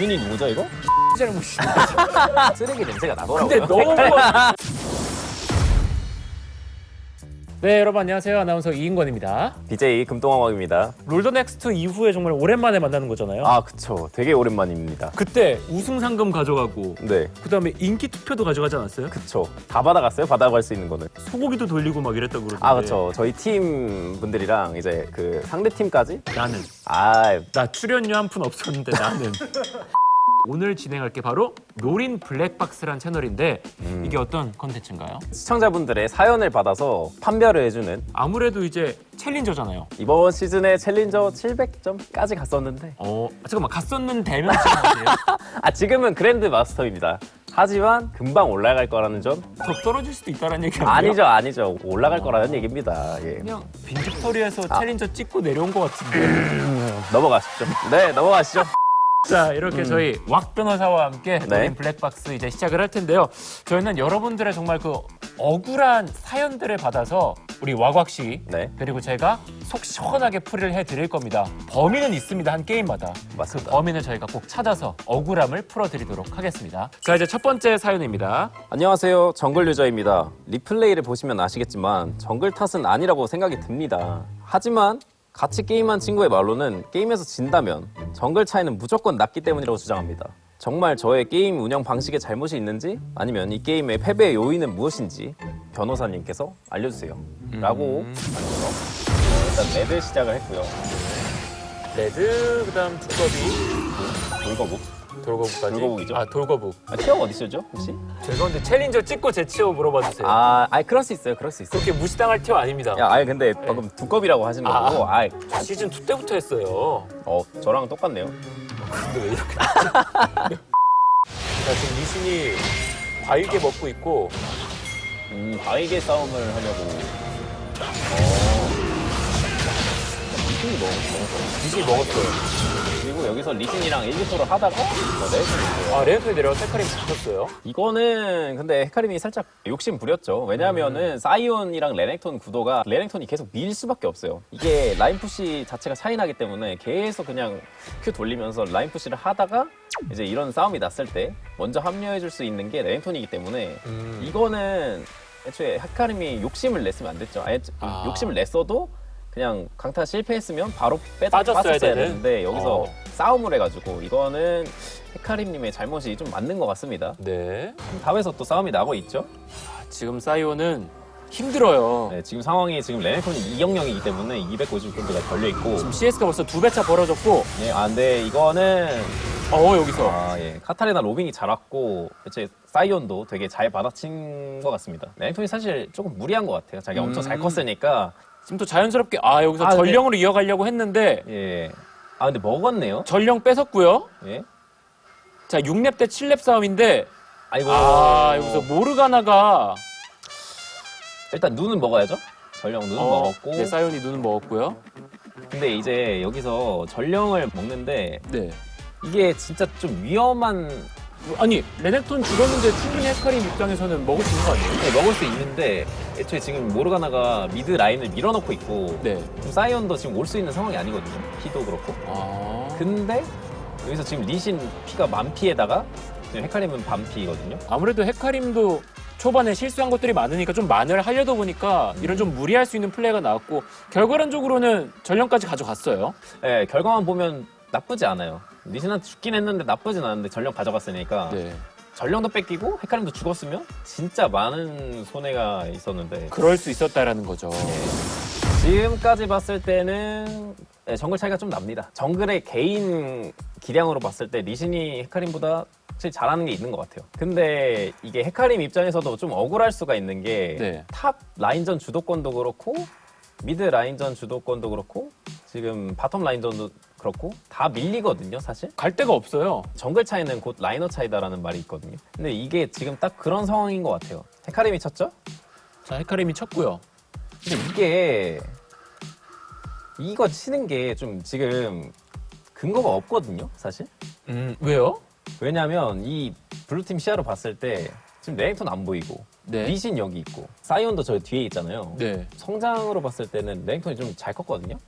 주민이 누구죠 이거? 잘못이. 쓰레기 냄새가 나더라고요. 근데 너무 네, 여러분 안녕하세요. 아나운서 이인권입니다. BJ 금동왕입니다. 롤더 넥스트 이후에 정말 오랜만에 만나는 거잖아요. 아 그쵸. 되게 오랜만입니다. 그때 우승 상금 가져가고 네. 그다음에 인기 투표도 가져가지 않았어요? 그쵸. 다 받아갔어요. 받아갈 수 있는 거는. 소고기도 돌리고 막 이랬다고 그러던데. 아 그쵸. 저희 팀 분들이랑 이제 그 상대 팀까지. 나는 아 출연료 한 푼 없었는데 나는 오늘 진행할 게 바로 롤인 블랙박스란 채널인데 이게 어떤 컨텐츠인가요? 시청자분들의 사연을 받아서 판별을 해주는 아무래도 이제 챌린저잖아요. 이번 시즌에 챌린저 700점까지 갔었는데 잠깐만 갔었는데면 지금 아 지금은 그랜드 마스터입니다. 하지만 금방 올라갈 거라는 점 더 떨어질 수도 있다는 얘기 아니에요? 아니죠 올라갈 거라는 얘기입니다. 예. 그냥 빈집털이에서 챌린저 찍고 내려온 것 같은데. 넘어가시죠. 네 넘어가시죠. 자, 이렇게 저희 왁 변호사와 함께 네. 롤인 블랙박스 이제 시작을 할 텐데요. 저희는 여러분들의 정말 그 억울한 사연들을 받아서 우리 왁왁 씨 네 그리고 제가 속 시원하게 풀이를 해드릴 겁니다. 범인은 있습니다. 한 게임마다. 맞습니다. 범인을 저희가 꼭 찾아서 억울함을 풀어드리도록 하겠습니다. 자, 이제 첫 번째 사연입니다. 안녕하세요. 정글 유저입니다. 리플레이를 보시면 아시겠지만 정글 탓은 아니라고 생각이 듭니다. 하지만 같이 게임한 친구의 말로는 게임에서 진다면 정글 차이는 무조건 났기 때문이라고 주장합니다. 정말 저의 게임 운영 방식에 잘못이 있는지 아니면 이 게임의 패배의 요인은 무엇인지 변호사님께서 알려주세요. 라고 하면서 일단 레드 시작을 했고요. 레드, 그다음 두꺼비, 돌거북. 돌거북까지. 돌거북이죠. 아, 돌거북. 티어 어디시죠 혹시? 죄송한데 챌린저 찍고 제 티어 물어봐 주세요. 아니 그럴 수 있어요. 그렇게 무시당할 티어 아닙니다. 야, 근데 방금 두꺼비라고 하신 거고, 시즌 2 때부터 했어요. 저랑 똑같네요. 근데 왜 이렇게 자, 지금 리신이 과일게 먹고 있고 바위개 싸움을 하려고. 리신이 먹었어. 리신이 먹었어요. 그리고 여기서 리신이랑 1, 2%를 하다가 레이튼이 아, 레이튼이 내려가 헤카림 붙었어요. 이거는 근데 헤카림이 살짝 욕심 부렸죠. 왜냐하면은 사이온이랑 레넥톤 구도가 레넥톤이 계속 밀 수밖에 없어요. 이게 라인 푸시 자체가 차이 나기 때문에 계속 그냥 큐 돌리면서 라인 푸시를 하다가 이제 이런 싸움이 났을 때 먼저 합류해 줄 수 있는 게 레넥톤이기 때문에 이거는 애초에 헤카림이 욕심을 냈으면 안 됐죠. 욕심을 냈어도 그냥 강타 실패했으면 바로 빠졌어야 되는데 여기서 싸움을 해가지고 이거는 헤카림님의 잘못이 좀 맞는 것 같습니다. 네. 다음에서 또 싸움이 나고 있죠. 지금 사이온은 힘들어요. 네, 지금 상황이 지금 레넥톤이 2경영이기 때문에 250골드가 걸려있고 지금 CS가 벌써 2배 차 벌어졌고 네, 근데 이거는 여기서 카타리나 로빙이 잘 왔고 대체 사이온도 되게 잘 받아친 것 같습니다. 레넥톤이 사실 조금 무리한 것 같아요. 자기가 엄청 잘 컸으니까 지금 또 자연스럽게 여기서 전령으로 이어가려고 했는데 예. 근데 먹었네요. 전령 뺏었고요. 예. 자, 6렙 대 7렙 싸움인데 아이고. 여기서 모르가나가 일단 눈은 먹어야죠. 전령 눈은 먹었고. 네, 사이온이 눈은 먹었고요. 근데 이제 여기서 전령을 먹는데 네. 이게 진짜 좀 위험한. 아니, 레넥톤 죽었는데 충분히 헤카림 입장에서는 먹을 수 있는 거 아니에요? 네, 먹을 수 있는데 애초에 지금 모르가나가 미드 라인을 밀어넣고 있고 네. 사이온도 지금 올 수 있는 상황이 아니거든요. 피도 그렇고. 근데 여기서 지금 리신 피가 만피에다가 지금 헤카림은 반피거든요. 아무래도 헤카림도 초반에 실수한 것들이 많으니까 좀 만회를 하려다 보니까 이런 좀 무리할 수 있는 플레이가 나왔고 결과론적으로는 전령까지 가져갔어요. 네, 결과만 보면 나쁘지 않아요. 리신한테 죽긴 했는데 나쁘진 않은데 전령 가져갔으니까 네. 전령도 뺏기고 헤카림도 죽었으면 진짜 많은 손해가 있었는데 그럴 수 있었다라는 거죠. 지금까지 봤을 때는 정글 차이가 좀 납니다. 정글의 개인 기량으로 봤을 때 리신이 헤카림보다 확실히 잘하는 게 있는 것 같아요. 근데 이게 헤카림 입장에서도 좀 억울할 수가 있는 게 탑 라인전 주도권도 그렇고 미드 라인전 주도권도 그렇고 지금 바텀 라인전도 그렇고 다 밀리거든요, 사실. 갈 데가 없어요. 정글 차이는 곧 라이너 차이다라는 말이 있거든요. 근데 이게 지금 딱 그런 상황인 것 같아요. 헤카림이 쳤죠? 자, 헤카림이 쳤고요. 근데 이거 치는 게 좀 지금 근거가 없거든요, 사실. 왜요? 왜냐면 이 블루팀 시야로 봤을 때 지금 레넥톤 안 보이고 리신 여기 있고 사이온도 저 뒤에 있잖아요. 성장으로 봤을 때는 레넥톤이 좀 잘 컸거든요.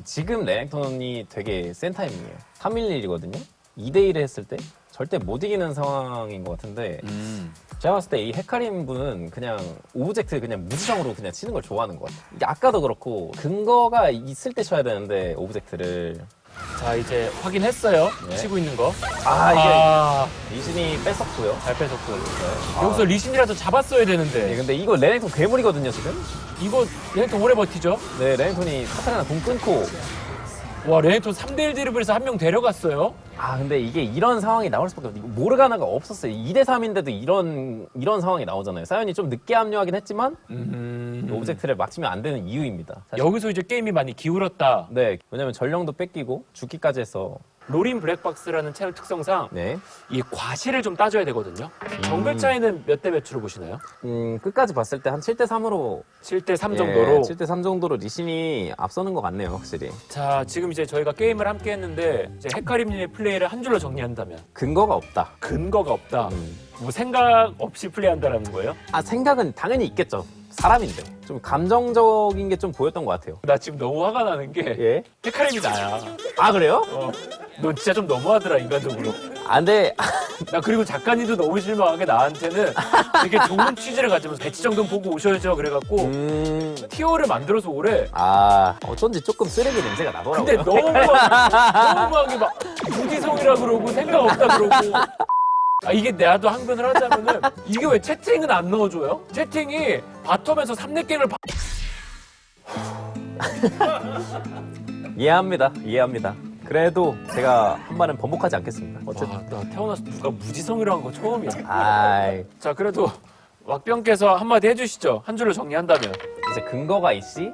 지금 레넥톤이 되게 센 타이밍이에요. 311이거든요. 2대1을 했을 때 절대 못 이기는 상황인 것 같은데 제가 봤을 때 이 헤카림 분은 그냥 오브젝트 그냥 무지성으로 그냥 치는 걸 좋아하는 것 같아요. 이게 아까도 그렇고 근거가 있을 때 쳐야 되는데 오브젝트를 자, 이제 확인했어요. 네. 치고 있는 거. 이게 리신이 뺐었고요. 잘 뺏었고요. 여기서 리신이라도 잡았어야 네, 되는데 근데 이거 레넥톤 괴물이거든요 지금. 이거 레넥톤 오래 버티죠? 네, 레넥톤이 카타리나 공 끊고. 와, 레넥톤 3대1 드리블에서 한 명 데려갔어요. 아 근데 이게 이런 상황이 나올 수밖에 없어요. 모르가나가 없었어요. 2대3인데도 이런 상황이 나오잖아요. 사연이 좀 늦게 합류하긴 했지만 오브젝트를 막치면 안 되는 이유입니다. 사실. 여기서 이제 게임이 많이 기울었다. 네, 왜냐면 전령도 뺏기고 죽기까지 해서. 로린 블랙박스라는 채널 특성상 네. 이 과실을 좀 따져야 되거든요. 정글 차이는 몇 대 몇으로 보시나요? 끝까지 봤을 때 한 7대3으로 7대 3 정도로. 7대3 정도로 리신이 앞서는 것 같네요, 확실히. 자, 지금 이제 저희가 게임을 함께 했는데 이제 헤카림님의 플레이를 한 줄로 정리한다면 근거가 없다. 근거가 없다. 뭐 생각 없이 플레이한다라는 거예요? 아, 생각은 당연히 있겠죠. 사람인데. 좀 감정적인 게 좀 보였던 것 같아요. 나 지금 너무 화가 나는 게 예? 헤카림이 나야. 아, 그래요? 너 진짜 좀 너무하더라, 인간적으로. 아, 근데 나 그리고 작가님도 너무 실망한 게 나한테는 되게 좋은 취지를 가지면서 배치 정도 보고 오셔야죠 그래갖고 티어를 만들어서 오래. 아, 어쩐지 조금 쓰레기 냄새가 나더라고요. 근데 너무하게 막 무지성이라 그러고 생각 없다 그러고. 아, 이게 나도 항변을 하자면은 이게 왜 채팅은 안 넣어줘요? 채팅이 바텀에서 3렙 게임을 이해합니다. 그래도 제가 한 말은 번복하지 않겠습니다. 어쨌든. 와, 나 태어나서 누가 무지성이라고 한 거 처음이야. 아이, 자, 그래도 왁병께서 한마디 해주시죠. 한 줄로 정리한다면. 이제 근거가 있이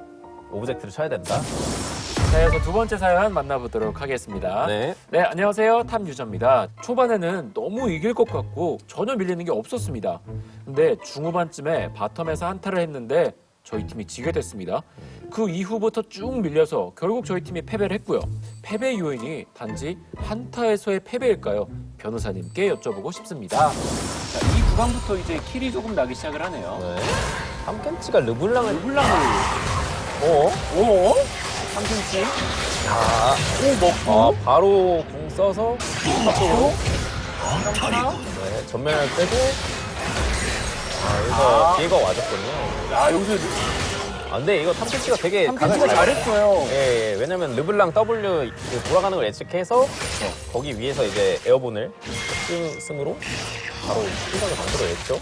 오브젝트를 쳐야 된다. 자, 그래서 두 번째 사연 만나보도록 하겠습니다. 네. 네, 안녕하세요. 탑 유저입니다. 초반에는 너무 이길 것 같고 전혀 밀리는 게 없었습니다. 근데 중후반쯤에 바텀에서 한타를 했는데 저희 팀이 지게 됐습니다. 그 이후부터 쭉 밀려서 결국 저희 팀이 패배를 했고요. 패배 요인이 단지 한타에서의 패배일까요? 변호사님께 여쭤보고 싶습니다. 자, 이 구간부터 이제 킬이 조금 나기 시작을 하네요. 네. 함켄치가 르블랑을. 르블랑을 오? 3cm 아, 먹고 아, 바로 공 써서 앞으로 네, 전면을 빼고. 아, 여기서 기회가 와줬거든요. 야, 여기서 아, 근데 이거 탐켄치가 되게 탐켄치가 잘했어요. 예, 왜냐면 르블랑 W 돌아가는 걸 예측해서 거기 위에서 이제 에어본을 승으로 바로 순간을 만들어냈죠.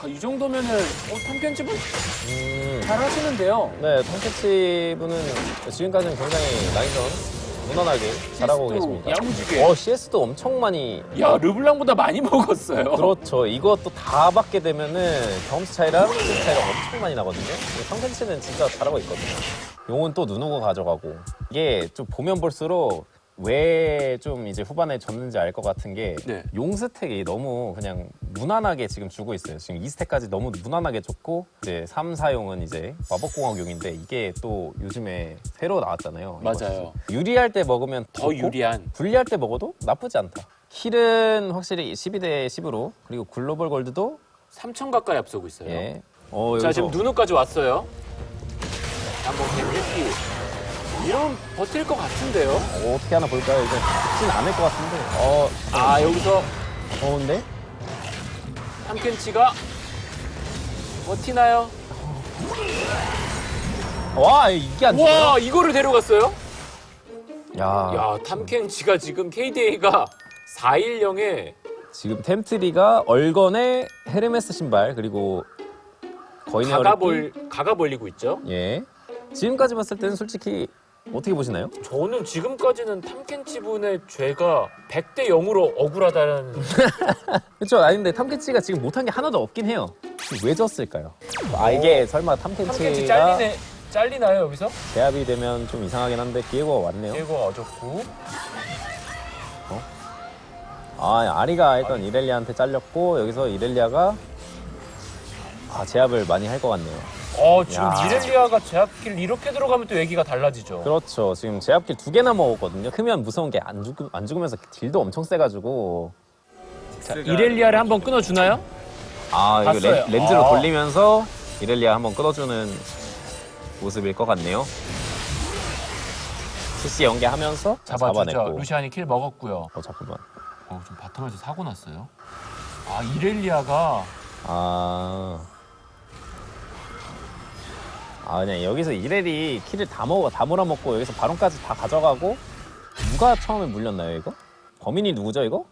아, 이 정도면은 탐켄치분 음, 잘 하시는데요. 네, 탐켄치 분은 지금까지는 굉장히 라인전 무난하게 잘하고 계십니다. 야무지게. CS도 엄청 많이. 야, 르블랑보다 많이 먹었어요. 그렇죠. 이것도 다 받게 되면은 경험치 차이랑 CS 차이가 엄청 많이 나거든요. 탐켄치는 진짜 잘하고 있거든요. 용은 또 누누고 가져가고. 이게 좀 보면 볼수록 왜 좀 이제 후반에 졌는지 알 것 같은 게 네. 용 스택이 너무 그냥 무난하게 지금 주고 있어요. 지금 2스택까지 너무 무난하게 줬고 이제 3, 4용은 이제 마법공학용인데 이게 또 요즘에 새로 나왔잖아요. 맞아요. 유리할 때 먹으면 더 좋고 유리한. 불리할 때 먹어도 나쁘지 않다. 킬은 확실히 12대 10으로 그리고 글로벌 골드도 3천 가까이 앞서고 있어요. 예. 자, 지금 누누까지 왔어요. 한번 개피. 이러면 버틸 것 같은데요? 어떻게 하나 볼까요? 이제 쉽진 않을 것 같은데. 아, 여기서 근데 탐켄치가 버티나요? 와, 이게 안 죽어요? 와, 이거를 데려갔어요? 야, 야, 탐켄치가 지금 KDA가 410에 지금 템트리가 얼건의 헤르메스 신발 그리고 거인의 가가 벌리고 있죠. 예. 지금까지 봤을 때는 솔직히 어떻게 보시나요? 저는 지금까지는 탐켄치 분의 죄가 100대 0으로 억울하다는. 그렇죠. 아니 근데 탐켄치가 지금 못한 게 하나도 없긴 해요. 왜 졌을까요? 아 이게 설마 탐켄치 탐켄치가 잘리나요 여기서? 제압이 되면 좀 이상하긴 한데 기회가 왔네요. 이거 어졌고. 아 아리가 일단 이렐리아한테 잘렸고 여기서 이렐리아가 제압을 많이 할 것 같네요. 지금 야. 이렐리아가 제압길 이렇게 들어가면 또 얘기가 달라지죠. 그렇죠. 지금 제압길 2개나 먹었거든요. 크면 무서운 게 안 죽으면서 딜도 엄청 세가지고. 자, 이렐리아를 한번 끊어주나요? 이거 봤어요. 렌즈로 돌리면서 이렐리아 한번 끊어주는 모습일 것 같네요. CC 연계하면서 잡아주죠. 잡아냈고. 루시안이 킬 먹었고요. 잠깐만. 좀 바텀에서 사고 났어요. 아, 이렐리아가 그냥 여기서 이렐이 킬을 다 몰아먹고 여기서 바론까지 다 가져가고 누가 처음에 물렸나요 이거? 범인이 누구죠 이거?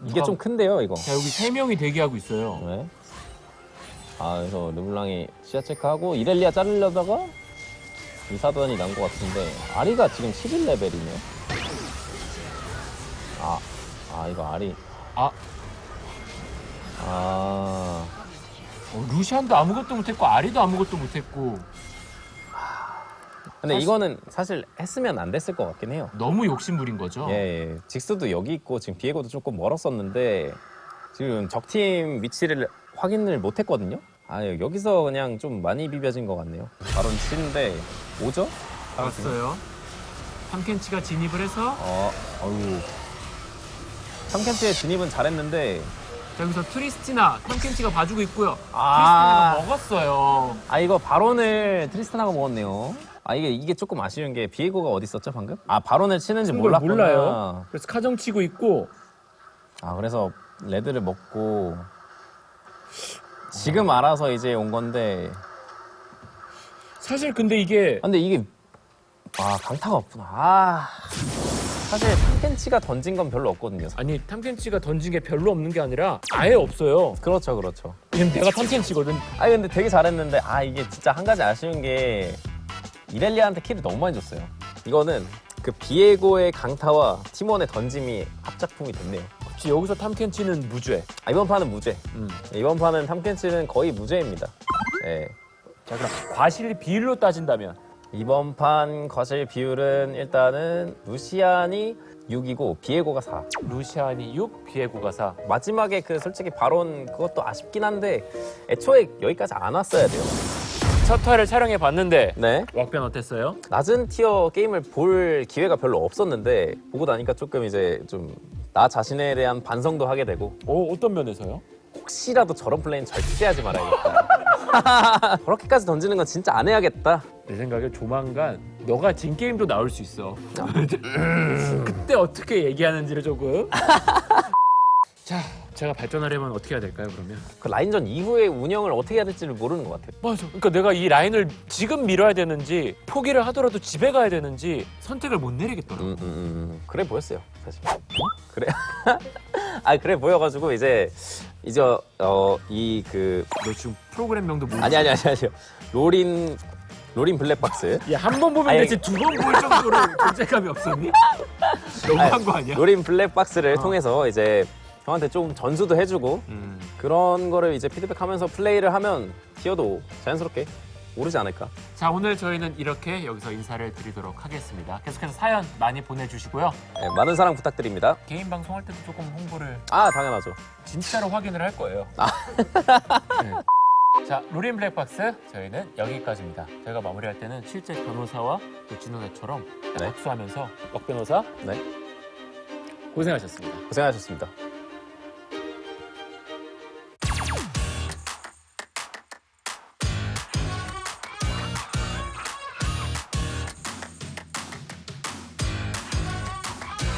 이게 좀 큰데요 이거. 자, 여기 3명이 대기하고 있어요. 네. 그래서 르블랑이 시야 체크하고 이렐리아 자르려다가 이사단이 난 것 같은데 아리가 지금 11레벨이네요. 이거 아리. 루시안도 아무것도 못했고 아리도 아무것도 못했고 근데 이거는 사실 했으면 안 됐을 것 같긴 해요. 너무 욕심부린 거죠. 예. 직스도 여기 있고 지금 비에고도 조금 멀었었는데 지금 적팀 위치를 확인을 못 했거든요. 여기서 그냥 좀 많이 비벼진 것 같네요. 바로 치는데 오죠? 알았어요. 탐켄치가 진입을 해서 탐켄치의 진입은 잘했는데 자, 여기서 트리스티나 탐켄치가 봐주고 있고요. 아. 트리스티나가 먹었어요. 이거 바론을 트리스타나가 먹었네요. 이게 조금 아쉬운 게 비에고가 어디 있었죠 방금? 바론을 치는지 그걸 몰랐구나. 몰라요. 그래서 카정 치고 있고 그래서 레드를 먹고 지금 알아서 이제 온 건데 사실 근데 이게 강타가 없구나. 사실 탐켄치가 던진 건 별로 없거든요. 아니 탐켄치가 던진 게 별로 없는 게 아니라 아예 없어요. 그렇죠. 왜냐면 내가 탐켄치거든. 근데 되게 잘했는데 이게 진짜 한 가지 아쉬운 게 이렐리아한테 킬을 너무 많이 줬어요. 이거는 그 비에고의 강타와 팀원의 던짐이 합작품이 됐네요. 그렇지, 여기서 탐켄치는 무죄. 이번 판은 무죄. 이번 판은 탐켄치는 거의 무죄입니다. 예. 자, 그럼 과실 비율로 따진다면 이번 판 과실 비율은 일단은 루시안이 6이고 비에고가 4. 루시안이 6, 비에고가 4. 마지막에 솔직히 바론 그것도 아쉽긴 한데 애초에 여기까지 안 왔어야 돼요. 첫 회를 촬영해 봤는데 네. 왁변 어땠어요? 낮은 티어 게임을 볼 기회가 별로 없었는데 보고 나니까 조금 이제 좀 나 자신에 대한 반성도 하게 되고 어떤 면에서요? 혹시라도 저런 플레이는 절대 하지 말아야겠다. 그렇게까지 던지는 건 진짜 안 해야겠다. 내 생각에 조만간 너가 진 게임도 나올 수 있어. 그때 어떻게 얘기하는지를 조금. 자, 제가 발전하려면 어떻게 해야 될까요, 그러면? 그 라인전 이후의 운영을 어떻게 해야 될지를 모르는 것 같아요. 맞아. 그러니까 내가 이 라인을 지금 밀어야 되는지 포기를 하더라도 집에 가야 되는지 선택을 못 내리겠더라고. 그래 보였어요, 사실. 그래. 그래 보여가지고 이제 너 지금 프로그램명도 모르지? 아니. 로린 블랙박스. 야, 한 번 보면 되지 두 번 볼 정도로 존재감이 없었니? 너무한 거 아니야? 로린 블랙박스를 통해서 이제 형한테 좀 전수도 해주고 그런 거를 이제 피드백하면서 플레이를 하면 티어도 자연스럽게 오르지 않을까. 자, 오늘 저희는 이렇게 여기서 인사를 드리도록 하겠습니다. 계속해서 사연 많이 보내주시고요. 네, 많은 사랑 부탁드립니다. 개인 방송할 때도 조금 홍보를 당연하죠. 진짜로 확인을 할 거예요. 네. 자, 로린 블랙박스 저희는 여기까지입니다. 저희가 마무리할 때는 실제 변호사와 진호네처럼 네. 박수하면서 박 변호사 네. 고생하셨습니다. 고생하셨습니다.